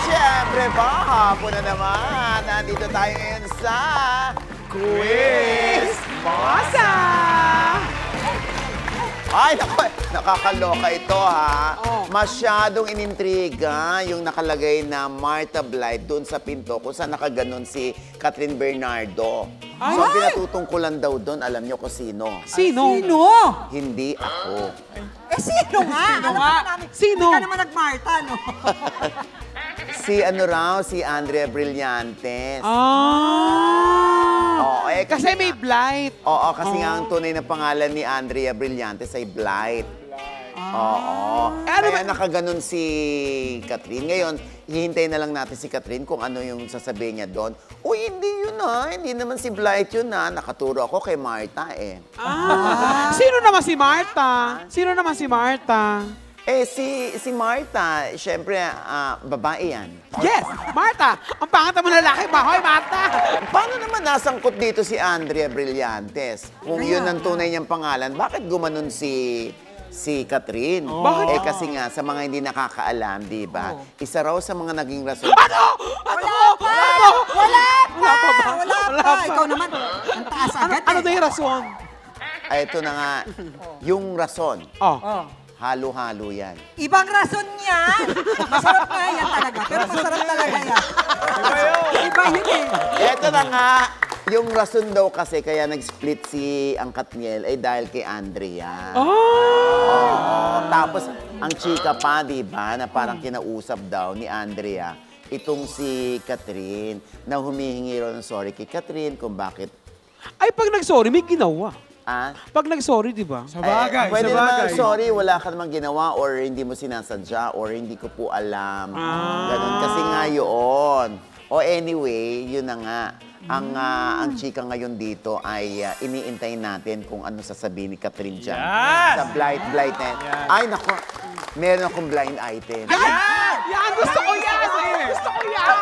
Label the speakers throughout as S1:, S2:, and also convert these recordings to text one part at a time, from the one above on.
S1: Siyempre ba, hapon na naman. Nandito tayo ngayon sa Quiz Masa! Ay, naku, nakakaloka ito ha. Masyadong inintriga yung nakalagay na Martha Blythe doon sa pinto kung saan nakaganon si Catherine Bernardo.
S2: Ay!
S1: So, pinatutung-kulan daw doon, alam nyo kung sino.
S2: Sino?
S3: Sino?
S1: Hindi ako.
S3: Sino nga?
S2: Sino nga? Sino?
S3: Hindi ka naman nag-Marta, no?
S1: Si Andrea Brillantes.
S2: Ah!
S1: Oo,
S2: Kasi may blight.
S1: Oo, kasi nga ang tunay na pangalan ni Andrea Brillantes ay Blythe. Oo. Kaya nakaganon si Catherine. Ngayon, hihintay na lang natin si Catherine kung ano yung sasabihin niya doon. Uy, hindi yun ha. Hindi naman si Blythe yun ha. Nakaturo ako kay Martha eh.
S2: Sino naman si Martha? Sino naman si Martha?
S1: Eh, si Martha, syempre, babae yan.
S2: Yes, Martha. Ang pangat mo lalaki ba? Hoy, Martha!
S1: Paano naman nasangkot dito si Andrea Brillantes? Kung yun ang tunay niyang pangalan, bakit gumanon si Catherine?
S2: Bakit?
S1: Eh kasi nga, sa mga hindi nakakaalam, di ba? Isa raw sa mga naging rason.
S2: Ano?
S3: Wala pa! Wala pa! Ikaw naman, ang taas agad
S2: Ano na yung rason?
S1: Ay, ito na nga, yung rason.
S2: Oh.
S1: Halo-halo yan.
S3: Ibang rason yan. Masarap nga yan talaga. Pero masarap talaga yan. Iba yun eh.
S1: Ito na nga, yung rason daw kasi kaya nag-split si ang Katniel ay dahil kay Andrea. Oo. Tapos, ang chika pa, di ba, na parang kinausap daw ni Andrea, itong si Catherine, na humihingi raw ng sorry kay Catherine kung bakit.
S2: Ay, pag nag-sorry, may ginawa.
S1: Ah?
S2: Pag nag-sorry, di ba?
S1: Pwede naman, sorry, wala ka namang ginawa or hindi mo sinasadya or hindi ko po alam. Ganun. Kasi nga yun. O anyway, yun na nga. Ang chika ngayon dito ay iniintay natin kung ano sasabihin ni Catherine dyan. Sa blind na. Ay, naku. Meron akong blind item.
S2: Yan! Gusto ko yan! Gusto ko yan!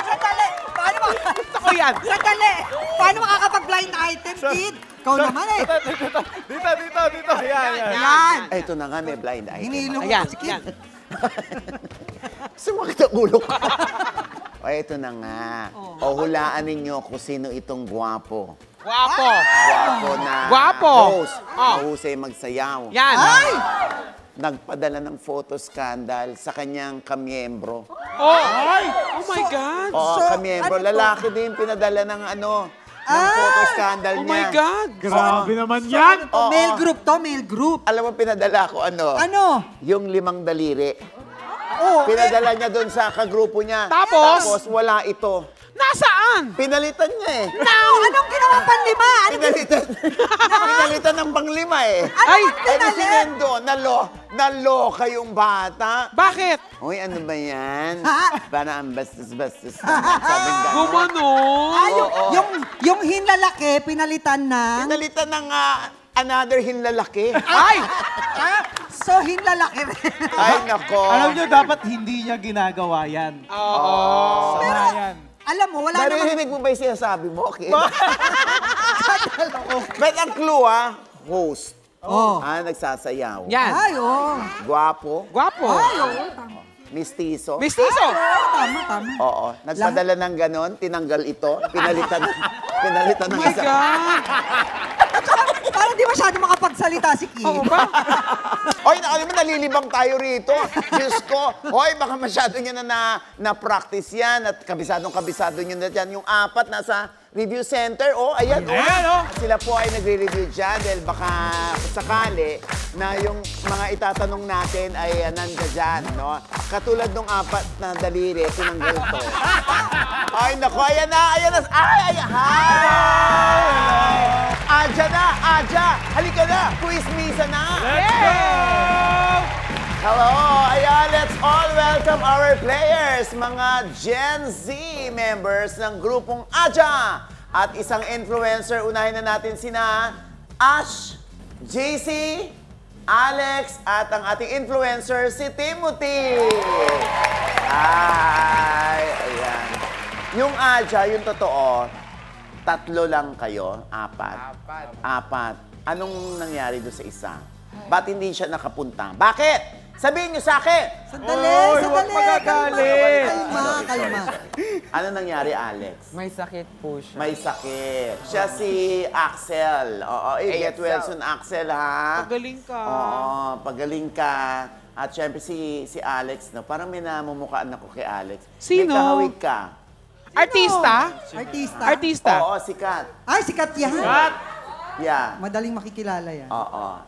S3: Sandali! Paano mo?
S2: Gusto ko yan!
S3: Sandali! Paano makakapag-blind item, kid? Ikaw naman eh.
S4: Dito.
S3: Yan!
S1: Ay, ito na nga, may blind item.
S3: Hinilo mo
S2: Ayan,
S3: si kid.
S2: yan.
S1: Sumakit ang ulo ko. O, ito na nga. O, hulaan ninyo kung sino itong gwapo.
S2: Guwapo!
S1: Gwapo na
S2: Gwapo!
S1: host. Mahusay magsayaw.
S2: Yan!
S3: Ay!
S1: Nagpadala ng photo scandal sa kanyang kamiyembro.
S2: Oh! Oh my God!
S1: Oo,
S3: So,
S1: kamiyembro.
S3: ano to?
S1: Lalaki din pinadala ng ng photo scandal
S2: Oh
S1: niya.
S2: my God!
S4: Grabe naman yan!
S1: Oo.
S3: Male group to, male group.
S1: Alam mo, pinadala ko
S3: Ano?
S1: yung 5 daliri.
S3: Oh,
S1: Pinadala niya doon sa kagrupo niya.
S2: Tapos?
S1: Tapos wala ito.
S2: Nasaan?
S1: Pinalitan niya eh.
S3: Anong ginawa panlima?
S1: Pinalitan ng panglima eh.
S2: Ay!
S1: Eh, di si Nendo, naloka yung bata.
S2: Bakit?
S1: Uy, ano ba yan?
S3: Ha?
S1: Para ang bastos-bastos naman. Sabing gano'n.
S2: Gumanon!
S3: Yung hinlalaki, pinalitan ng...
S1: Pinalitan ng another hinlalaki.
S2: Ay!
S3: So, hinlalaki rin.
S1: Ay, nako.
S4: Alam nyo, dapat hindi niya ginagawa yan.
S2: Oo.
S4: Sama yan.
S3: Alam mo, wala naman...
S1: Naririnig mo ba yung sinasabi mo? Okay. But ang clue host.
S3: Oh.
S1: Nagsasayaw.
S2: Yan.
S3: Ay, oh.
S1: Gwapo.
S2: Guwapo.
S3: Ay, oh. Tama.
S1: Mistiso.
S2: Mistiso.
S3: Tama.
S1: Oo. Nagpadala ng ganon, tinanggal ito, pinalitan ng
S2: Oh my
S1: isa.
S2: God!
S3: Parang di masyado makapagsalita si Kim.
S2: Oo ba?
S1: Oy, alam mo, nalilibang tayo rito. Diyos ko. Hoy, baka masyado nyo na-practice yan at kabisado nyo na dyan. Yung 4 nasa review center. Oh, ayan.
S4: Ayan, oh.
S1: Sila po ay nagre-review dyan dahil baka sakali na yung mga itatanong natin ay nandiyan dyan, no? Katulad nung 4 na daliri, tinanggal to. Ay, naku, ayan na. Ay! Aja na! Halika na! Quiz Misa na!
S4: Let's go!
S1: Hello! Ayan, let's all welcome our players, mga Gen Z members ng grupong Aja. At isang influencer, unahin na natin sina Ash, JC, Alex, at ang ating influencer, si Timothy. Ay, ayan. Yung Aja, yung totoo, 3 lang kayo, 4. 4. Anong nangyari doon sa isa? Ba't hindi siya nakapunta? Bakit? Sabihin niyo sa akin!
S3: Sandali,
S4: Oy,
S3: sandali.
S4: huwag magagalit.
S3: Kalma.
S1: Ano nangyari, Alex?
S5: May sakit po siya.
S1: May sakit. Siya si Axel. Oo, get well soon, Axel, ha?
S2: Pagaling ka.
S1: Oo, pagaling ka. At syempre si Alex, no? Parang may namumukhaan ako kay Alex.
S2: Sino?
S1: May kahawig ka.
S2: Artista?
S3: Artista.
S2: Artista?
S1: Oo, sikat.
S3: Ay, sikat yan.
S1: Yeah.
S3: Madaling makikilala yan.
S1: Oo.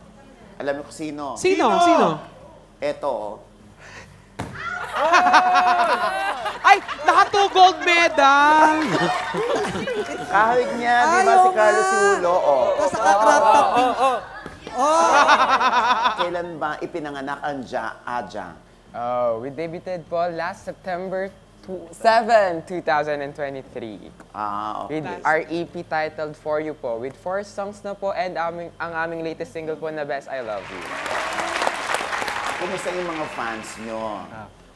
S1: Alam mo kung sino?
S2: Sino? Sino?
S1: Eto.
S2: Ay, naka 2 gold medal.
S1: Kahawig niya, di ba
S3: Ayaw
S1: si Carlos
S3: nga.
S1: Siulo? Oo.
S3: Tapos naka-crop top. Oh.
S1: Kailan ba ipinanganak ang Aja?
S5: Oh, we debuted po last September 7, 2023.
S1: Okay.
S5: With our EP titled For You po. With 4 songs na po and ang aming latest single po na Best I Love You.
S1: Kumusta yung mga fans nyo?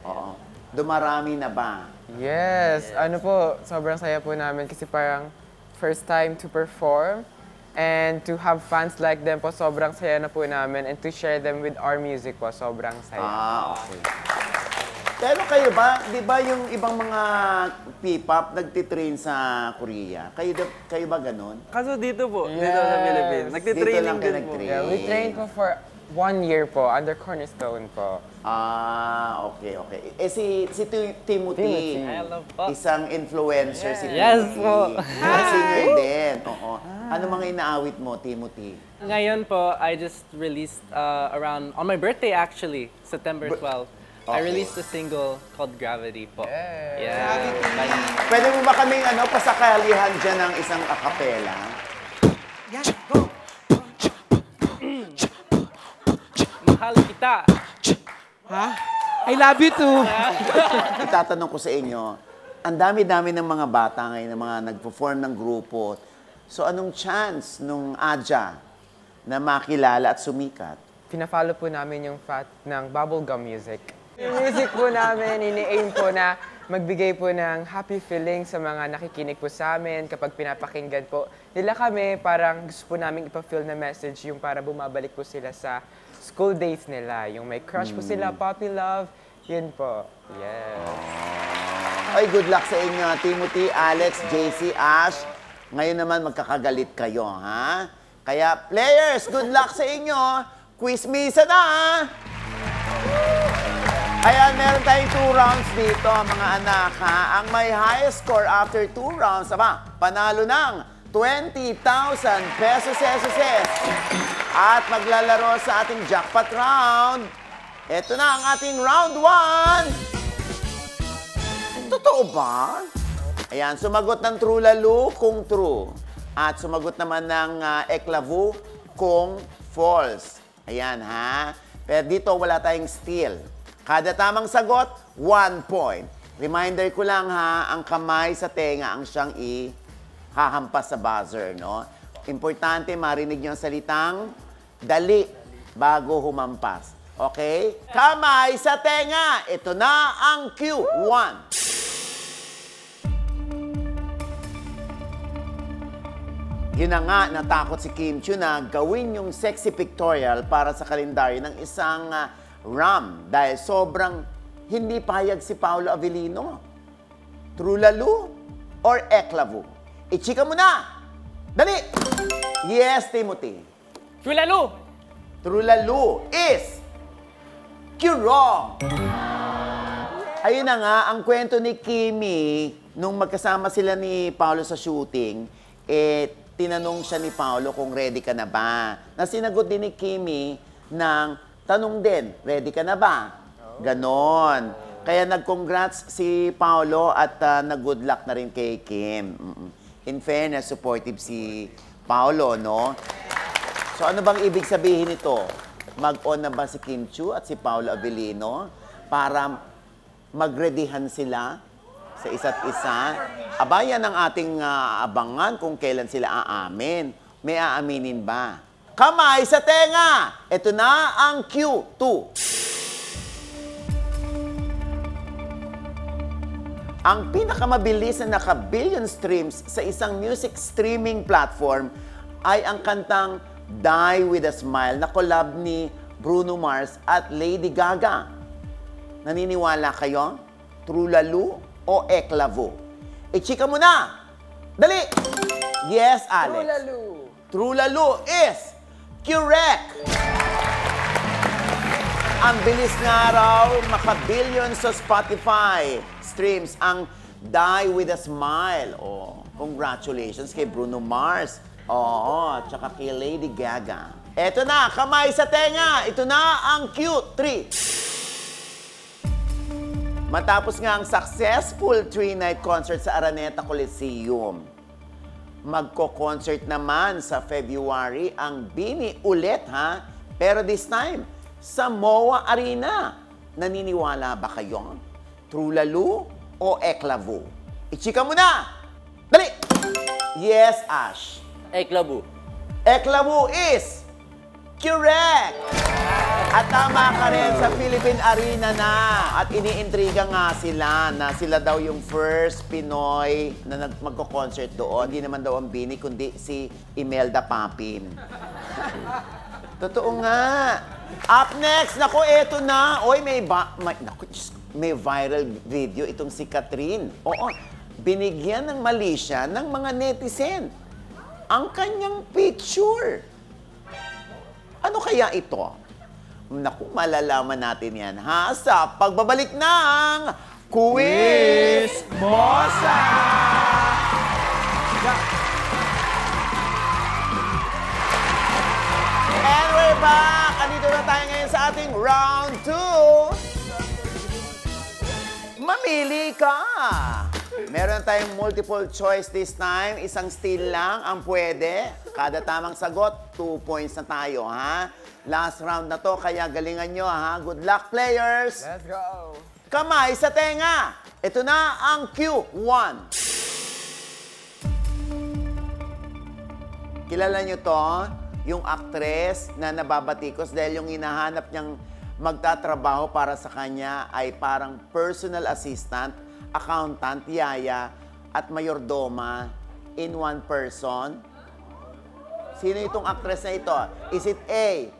S1: Oo. Dumarami na ba?
S5: Yes, ano po, sobrang saya po namin kasi parang first time to perform and to have fans like them po, sobrang saya na po namin and to share them with our music po, sobrang saya.
S1: Okay. Pero kayo ba, di ba yung ibang mga P-pop nagtitrain sa Korea? Kayo ba ganun?
S6: Kaso dito po, dito sa Philippines.
S1: Dito
S6: Nagtitraining
S1: lang kayo
S6: din po.
S1: nag-train.
S5: Yeah, we trained po for 1 year po, under Cornerstone po.
S1: Okay. Si Timothy.
S6: I love po.
S1: Isang influencer si Timothy.
S6: Yes po.
S1: Singer din. Oo. Ano mga inaawit mo, Timothy?
S6: Ngayon po, I just released around, on my birthday actually, September 12. I
S1: Okay.
S6: released a single called Gravity po. Yeah.
S1: Pwede mo ba kaming pasakalihan dyan ng isang acapella?
S3: Yan, go.
S6: Mahal kita.
S2: Ha? I love you too.
S1: Itatanong ko sa inyo, ang dami-dami ng mga bata ngayon, ng mga nag-perform ng grupo. So anong chance nung Aja na makilala at sumikat?
S5: Pina-follow po namin yung fat ng bubblegum music. Yung music po namin, ini-aim po na magbigay po ng happy feeling sa mga nakikinig po sa amin kapag pinapakinggan po nila kami. Parang gusto po namin ipa-feel na message yung para bumabalik po sila sa school days nila. Yung may crush po sila, puppy love, yun po. Yeah.
S1: Ay, good luck sa inyo, Timothy, Alex, JC, Ash. Ngayon naman magkakagalit kayo, ha? Kaya, players, good luck sa inyo. Quiz misa na, ha? Ayan, meron tayong 2 rounds dito, mga anak, ha? Ang may highest score after 2 rounds, panalo ng 20,000 pesos. At maglalaro sa ating jackpot round. Ito na ang ating round 1. Totoo ba? Ayan, sumagot ng true lalo kung true. At sumagot naman ng eklavu kung false. Ayan, ha? Pero dito wala tayong steal. Kada tamang sagot, 1 point. Reminder ko lang, ha, ang kamay sa tenga ang siyang hahampas sa buzzer, no? Importante, marinig niyo ang salitang dali bago humampas. Okay? Kamay sa tenga. Ito na ang cue. 1. Yun na nga, natakot si Kim Chiu na gawin yung sexy pictorial para sa kalendaryo ng isang RAM dahil sobrang hindi payag si Paolo Avellino. True lalo or eklavu? Ichika mo na! Dali! Yes, Timothy.
S6: Chulalo!
S1: True lalo is wrong. Ayun na nga, ang kwento ni Kimi, nung magkasama sila ni Paolo sa shooting, tinanong siya ni Paolo kung ready ka na ba. Nasinagot din ni Kimi ng tanong din, ready ka na ba? Ganon. Kaya nag-congrats si Paolo at nag-good luck na rin kay Kim. In fairness, supportive si Paolo, no? So ano bang ibig sabihin nito? Mag-on na ba si Kim Chiu at si Paolo Avellino para magreadyhan sila sa isa't isa? Aba, yan ang ating abangan kung kailan sila aamin. May aaminin ba? Kamay sa tenga! Ito na ang Q2. Ang pinakamabilis na naka-billion streams sa isang music streaming platform ay ang kantang Die with a Smile na collab ni Bruno Mars at Lady Gaga. Naniniwala kayo? True Lalo o Eklavo? I-chika mo na! Dali! Yes, Alex.
S5: True Lalo.
S1: True Lalo is correct! Ang bilis nga raw, maka-billion sa Spotify streams ang Die with a Smile. Oh, congratulations kay Bruno Mars. Oo, tsaka kay Lady Gaga. Eto na, kamay sa tenga. Ito na ang Q3. Matapos nga ang successful 3-night concert sa Araneta Coliseum, magko-concert naman sa February ang Bini ulit, ha? Pero this time, sa MOA Arena. Naniniwala ba kayo? True Lalo o Eklavo? I-chika mo na! Dali! Yes, Ash.
S6: Eklabo.
S1: Eklavo is correct! At tama ka rin sa Philippine Arena na. At iniintriga nga sila na sila daw yung first Pinoy na magko-concert doon. Hindi naman daw ang Bini, kundi si Imelda Papin. Totoo nga. Up next, naku, eto na. Oy, may viral video itong si Catherine. Oo, binigyan ng mali siya ng mga netizen ang kanyang picture. Ano kaya ito? Naku, malalaman natin yan, ha? Sa pagbabalik ng Quiz Mosa! And we're back! Andito na tayo ngayon sa ating round 2. Mamili ka! Meron tayong multiple choice this time. Isang steal lang ang pwede. Kada tamang sagot, 2 points na tayo, ha? Last round na to, kaya galingan nyo, ha? Good luck, players!
S5: Let's go.
S1: Kamay sa tenga! Ito na ang Q1. Kilala nyo to? Yung actress na nababatikos dahil yung hinahanap niyang magtatrabaho para sa kanya ay parang personal assistant, accountant, yaya, at mayordoma in one person. Sino itong actress na ito? Is it A,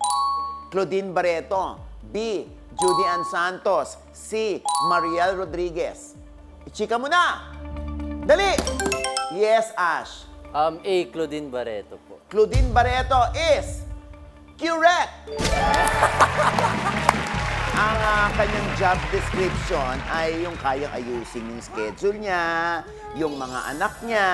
S1: Claudine Barreto, B, Judy Ann Santos, C, Mariel Rodriguez? Ichika mo na! Dali! Yes, Ash.
S6: A, Claudine Barreto po.
S1: Claudine Barreto is correct! Ang kanyang job description ay yung kayang ayusin yung schedule niya, yung mga anak niya,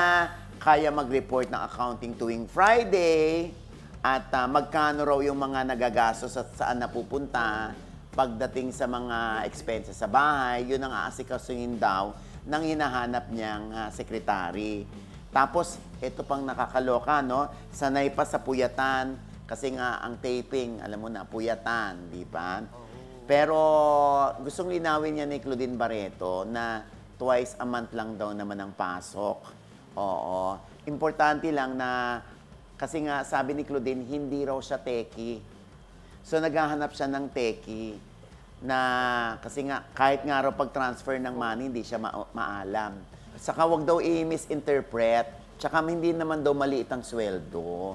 S1: kaya mag-report ng accounting tuwing Friday, at magkano raw yung mga nagagastos at saan napupunta pagdating sa mga expenses sa bahay. Yun ang aasikasuhin daw ng hinahanap niyang sekretary. Tapos, ito pang nakakaloka, no? Sanay pa sa puyatan. Kasi nga, ang taping, alam mo na, puyatan, di ba? Pero, gustong linawin niya ni Claudine Barreto na twice a month lang daw naman ang pasok. Oo. Importante lang na, kasi nga, sabi ni Claudine, hindi raw siya techie. So, naghahanap siya ng techie na, kasi nga, kahit nga raw pag-transfer ng money, hindi siya maalam. Saka wag daw i-misinterpret. Tsaka hindi naman daw maliit ang sweldo.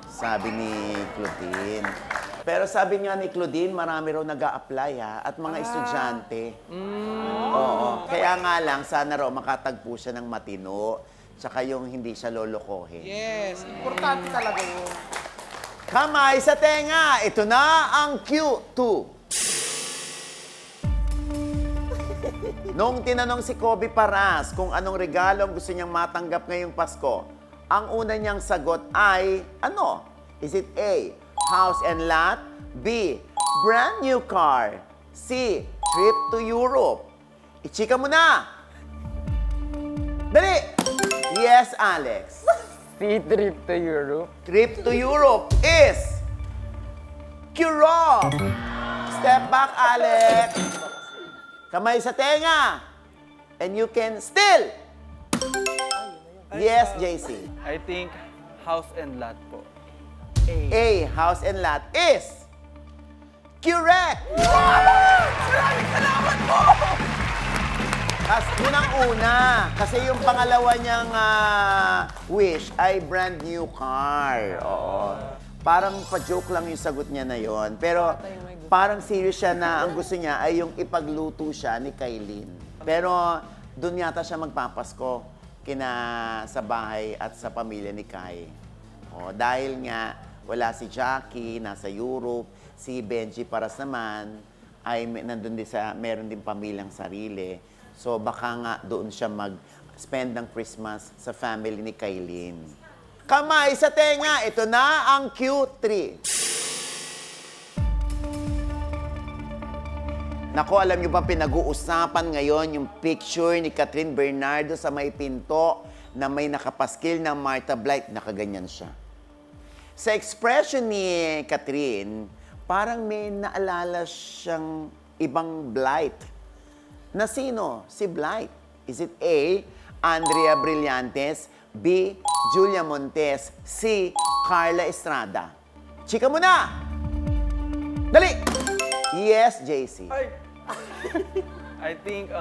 S1: Sabi ni Claudine. Pero sabi nga ni Claudine, marami raw nag-a-apply, ha? At mga estudyante. Oo. Kaya nga lang, sana raw makatagpo siya ng matino. Tsaka yung hindi siya lolokohin.
S2: Yes, importante talaga yun.
S1: Kamay sa tenga! Ito na ang Q2. Nung tinanong si Kobe Paras kung anong regalo ang gusto niyang matanggap ngayong Pasko, ang una niyang sagot ay, ano? Is it A, house and lot? B, brand new car? C, trip to Europe? Ichika mo na! Dali! Yes, Alex.
S5: C, trip to Europe.
S1: Trip to Europe is correct! Step back, Alex. Kamay sa tenga. And you can still. Yes, JC.
S7: I think house and lot po.
S1: A, house and lot is correct. Maraming salamat po! Unang-una, kasi yung pangalawa niyang wish ay brand new car. Oo. parang pa-joke lang yung sagot niya na yon. Pero parang serious siya na ang gusto niya ay yung ipagluto siya ni Kailin. Pero doon yata siya magpapasko sa bahay at sa pamilya ni Kai. O, dahil nga wala si Jackie, nasa Europe, si Benji Paras naman ay nandun din meron din pamilyang sarili. So baka nga doon siya mag-spend ng Christmas sa family ni Kailin. Kamay sa tenga, ito na ang Q3. Nako, alam niyo ba pinag-uusapan ngayon yung picture ni Catherine Bernardo sa may pinto na may nakapaskil ng Martha Blythe. Nakaganyan siya. Sa expression ni Catherine, parang may naalala siyang ibang Blythe. Na sino? Si Blythe. Is it A, Andrea Brillantes, B, Julia Montes, C, Carla Estrada? Chika mo na! Dali! Yes, JC.
S7: I think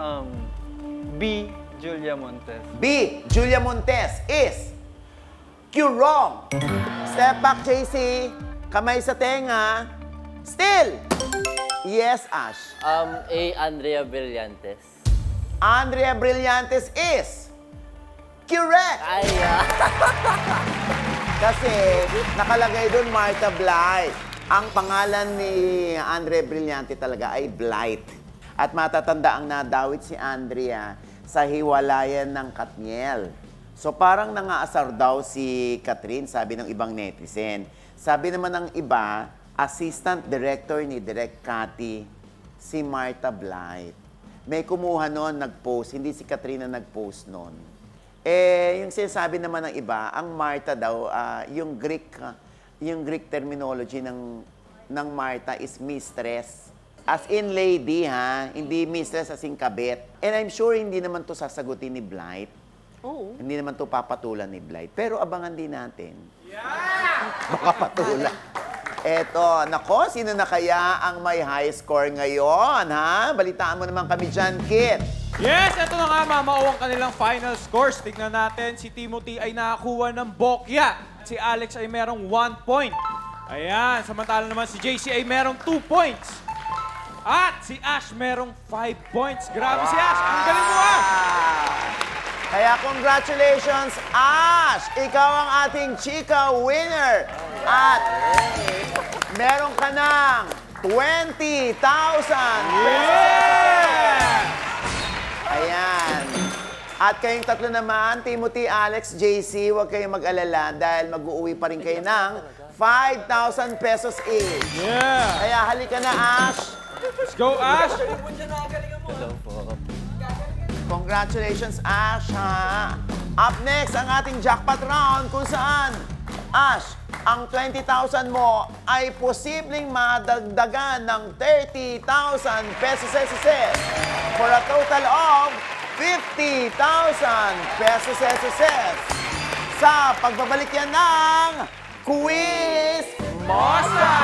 S7: B, Julia Montes.
S1: B, Julia Montes is wrong. Step back, JC. Kamay sa tenga. Still. Yes, Ash.
S8: A, Andrea Brillantes.
S1: Andrea Brillantes is correct.
S8: Ay,
S1: Kasi nakalagay doon Martha Blythe. Ang pangalan ni Andrea Brillante talaga ay Blythe. At matatanda ang nadawit si Andrea sa hiwalayan ng Katniel. So parang nangaasar daw si Catherine, sabi ng ibang netizen. Sabi naman ng iba, assistant director ni Direk Cathy, si Martha Blythe. May kumuha noon, nag-post, hindi si Catherine na nag-post noon. Yung sinasabi naman ng iba, ang Martha daw, yung Greek terminology ng Martha is mistress. As in lady, ha? Hindi mistress as in kabit. And I'm sure hindi naman to sasagutin ni Blythe.
S8: Oo.
S1: Hindi naman to papatulan ni Blythe. Pero abangan din natin. Baka patulan. Eto, nako, sino na kaya ang may high score ngayon, ha? Balitaan mo naman kami dyan, Kit.
S2: Yes, ito na nga, mamauwang kanilang final scores. Tignan natin, si Timothy ay nakakuha ng bokya. Si Alex ay merong 1 point. Ayan, samantala naman si JC ay merong 2 points. At si Ash merong 5 points. Grabe si Ash, ang galing mo, Ash!
S1: Kaya congratulations, Ash! Ikaw ang ating chika winner. At meron ka ng 20,000
S2: Yeah!
S1: Ayan. At kayong tatlo naman, Timothy, Alex, JC, huwag kayong mag-alala dahil mag-uuwi pa rin kayo ng 5,000 pesos each.
S2: Yeah!
S1: Kaya halika na, Ash.
S2: Let's go, Ash!
S1: Congratulations, Ash, ha? Up next, ang ating jackpot round kung saan, Ash, ang 20,000 mo ay posibleng madagdagan ng 30,000 pesos for a total of 50,000 pesos sa pagbabalik yan ng Quiz Mosta!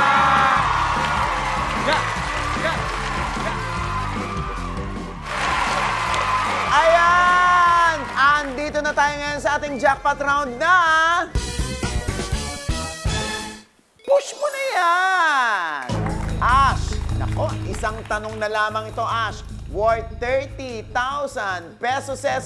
S1: Ayan! Andito na tayo ngayon sa ating jackpot round na... Push mo na yan! Ash, nako, isang tanong na lamang ito, Ash. Worth 30,000 pesos. 5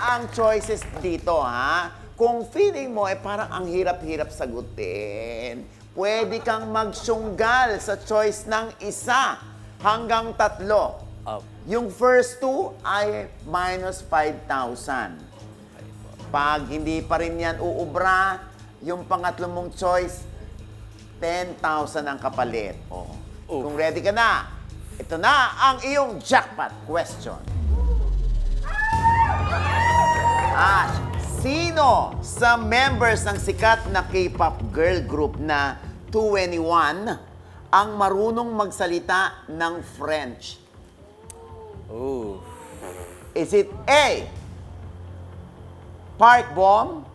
S1: ang choices dito, ha? Kung feeling mo, parang ang hirap-hirap sagutin, pwede kang magsunggal sa choice ng 1 hanggang 3. Yung first 2 ay minus 5,000. Pag hindi pa rin yan uubra, yung pangatlo mong choice, 10,000 ang kapalit. Kung ready ka na, ito na ang iyong jackpot question. Sino sa members ng sikat na K-pop girl group na 2NE1 ang marunong magsalita ng French? Is it A, Park Bom,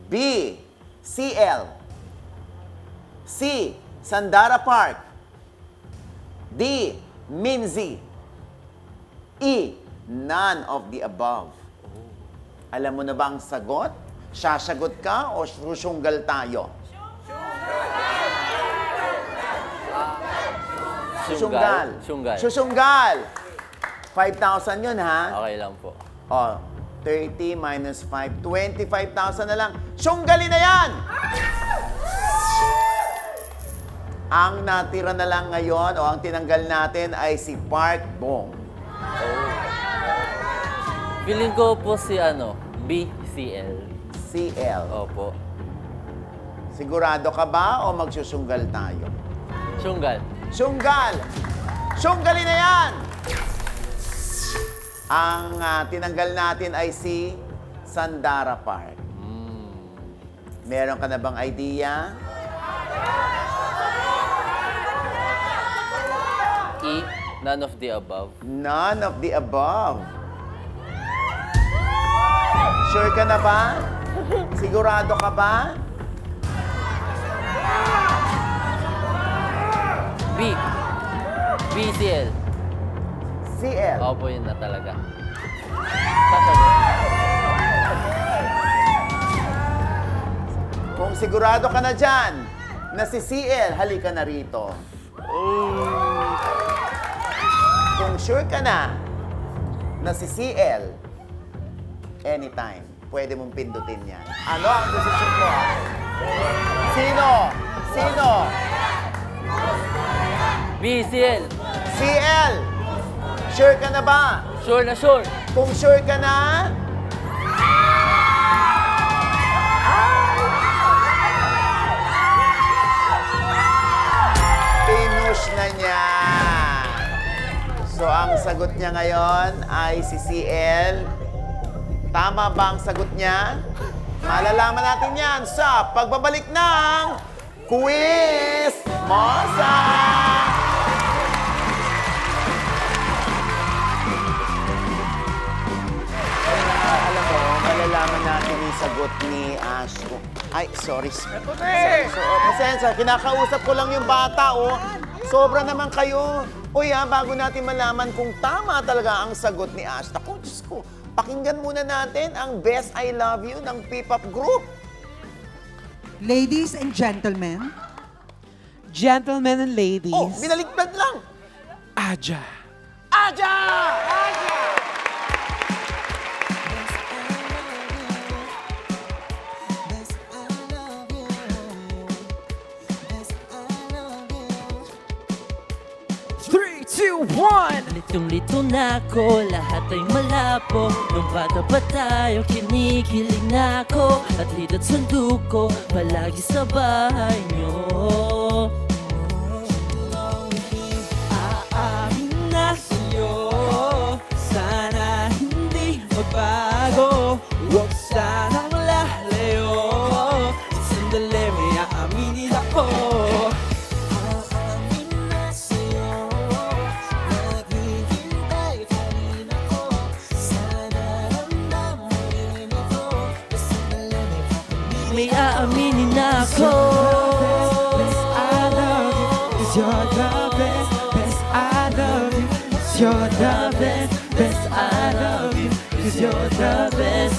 S1: B, CL, C, Sandara Park, D, Minzy, E, none of the above? Alam mo na ba ang sagot? Sasagot ka o susunggal tayo? Susunggal.
S8: Sunggal.
S1: Susunggal. 5,000 yun, ha?
S8: Okay lang po.
S1: Oh, 30 minus 5, 25,000 na lang. Sunggalin na yan! Ang natira na lang ngayon o ang tinanggal natin ay si Park Bong.
S8: Feeling ko po si BCL.
S1: CL.
S8: Opo.
S1: Sigurado ka ba o magsusunggal tayo?
S8: Sunggal.
S1: Sunggal! Sunggalin na yan! Ang tinanggal natin ay si Sandara Park. Meron ka na bang idea?
S8: E, none of the above.
S1: None of the above. Sure ka na ba? Sigurado ka ba?
S8: B. BCL.
S1: CL.
S8: Opo, yun na talaga. Sasagot.
S1: Kung sigurado ka na dyan na si CL, halika na rito. Kung sure ka na si CL, anytime, pwede mong pindutin yan. Ano ang desisyon mo? Sino? Sino?
S8: BCL.
S1: CL! Sure ka na ba?
S8: Sure na sure.
S1: Kung sure ka na, pinush na niya. So, ang sagot niya ngayon ay si CL. Tama ba ang sagot niya? Malalaman natin yan sa pagbabalik ng Quiz Mosa! Alam mo, malalaman natin yung sagot ni Ash. Ay, sorry. Ito na eh! Pasensya, kinakausap ko lang yung bata, oh. Sobra naman kayo. Uy, bago natin malaman kung tama talaga ang sagot ni Ash. Ako, Diyos ko, pakinggan muna natin ang Best I Love You ng P-Pop Group.
S3: Ladies and gentlemen,
S4: Gentlemen and ladies.
S1: Oh, binaliktad lang.
S4: Aja.
S1: Aja! Aja!
S9: Litong-lito na ako, lahat ay malabo. Nung bata pa tayo, kinikilig na ako. At lidat sanduko, palagi sa bahay nyo. Aamin na sa'yo, sana hindi magbago. Huwag sanang lalayo, sandali may aaminin ako. May aaminin na ako. Best I love you, 'cause you're the best. Best I love you, 'cause you're the best. Best I love you, 'cause you're the best.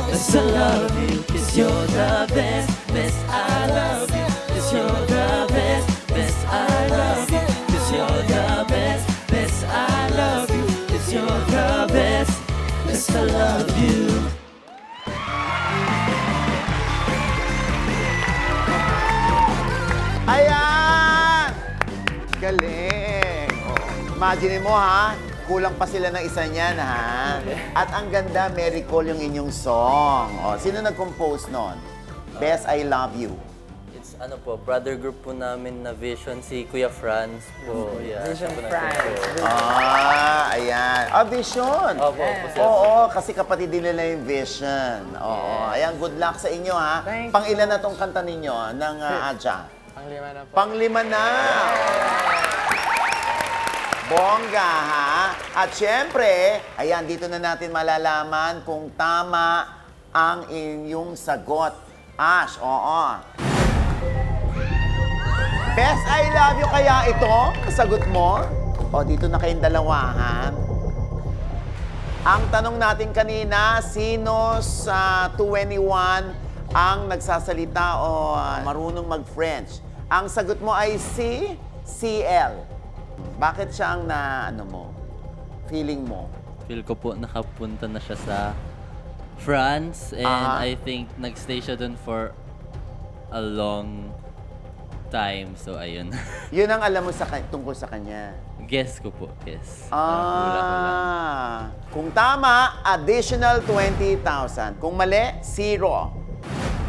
S9: Best I love you, 'cause you're the best. Best I love you, 'cause you're the best. Best I love you, 'cause you're the best. Best I love you, 'cause you're the best. Best I love you.
S1: Ayan! Galing! Oh. Imagine mo, ha? Kulang pa sila ng isa niyan, ha? At ang ganda, Mary Cole yung inyong song. Oh, sino nag-compose nun? Best I Love You.
S8: It's brother group po namin na Vision, si Kuya Franz po. Yeah,
S5: Vision
S8: siya po
S5: Franz.
S8: nag-compose.
S1: Ayan. Vision.
S8: Opo, po sila.
S1: Oo, kasi kapatid din nila yung Vision. Oo. Ayan, good luck sa inyo, ha?
S5: Thank you.
S1: Pang-ilan na tong kanta ninyo ng Aja?
S5: Panglima na po.
S1: Panglima na! Bongga, ha? At syempre, ayan, dito na natin malalaman kung tama ang inyong sagot. Ash, oo. Best I love you kaya ito? Sagot mo? O, dito na kayong dalawa, ha? Ang tanong natin kanina, sino sa 2NE1 ang nagsasalita o marunong mag-French? Ang sagot mo ay si CL. Bakit siya ang feeling mo?
S8: Feel ko po nakapunta na siya sa France and I think nagstay siya dun for a long time. So, ayun.
S1: Yun ang alam mo tungkol sa kanya.
S8: Guess ko po, guess. Hula ko lang.
S1: Kung tama, additional 20,000. Kung mali, 0.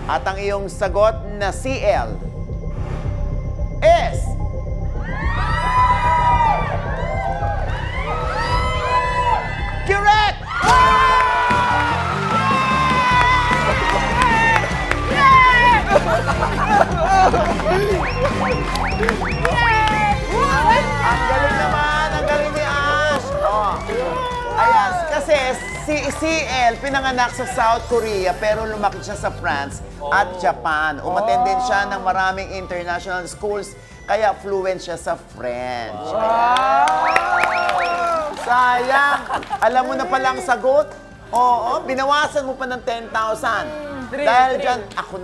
S1: At ang iyong sagot na CL is... Correct! Ang galing naman, ang galing ni Ash. Ayan, kasi si CL pinanganak sa South Korea pero lumaki siya sa France at Japan. Umattend din siya ng maraming international schools kaya fluent siya sa French. Sayang! Alam mo na palang sagot? Oo, binawasan mo pa ng 10,000. Dahil dyan, ako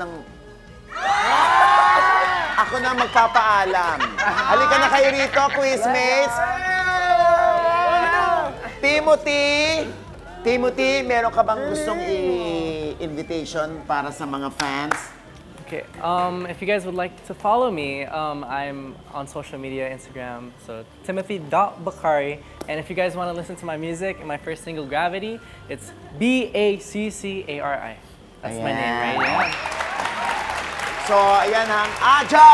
S1: na magpapaalam. Halika na kayo rito, quizmates. Timothy, meron ka bang gustong invitation para sa mga fans?
S6: Okay, if you guys would like to follow me, I'm on social media, Instagram, so timothy.bakari. And if you guys want to listen to my music, my first single, Gravity, it's BACCARI. That's my name right now.
S1: So, ayan ang Aja!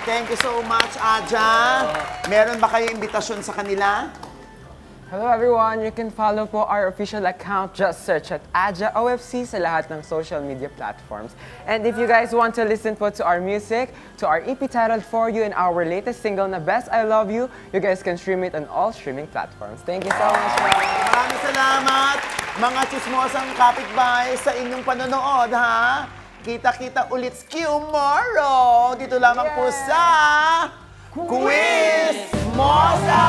S1: Thank you so much, Aja. Meron ba kayo imbitasyon sa kanila?
S5: Hello everyone! You can follow po our official account. Just search at Aja OFC sa lahat ng social media platforms. And if you guys want to listen po to our music, to our EP titled For You and our latest single na Best I Love You, you guys can stream it on all streaming platforms. Thank you so much,
S1: Maraming salamat, mga chismosang kapitbahay sa inyong panonood, ha? Kita-kita ulit tomorrow. Dito lamang po sa Quiz Mosa!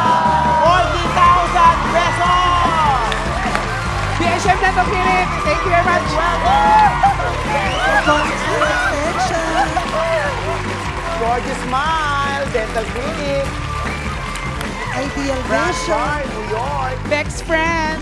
S1: 40,000 pesos!
S4: BHM Dental Clinic, thank you very much.
S1: Gorgeous Smile, Dental Clinic,
S3: Ideal
S1: Brand
S3: Vision.
S1: Bar, New York,
S4: Bex Friend.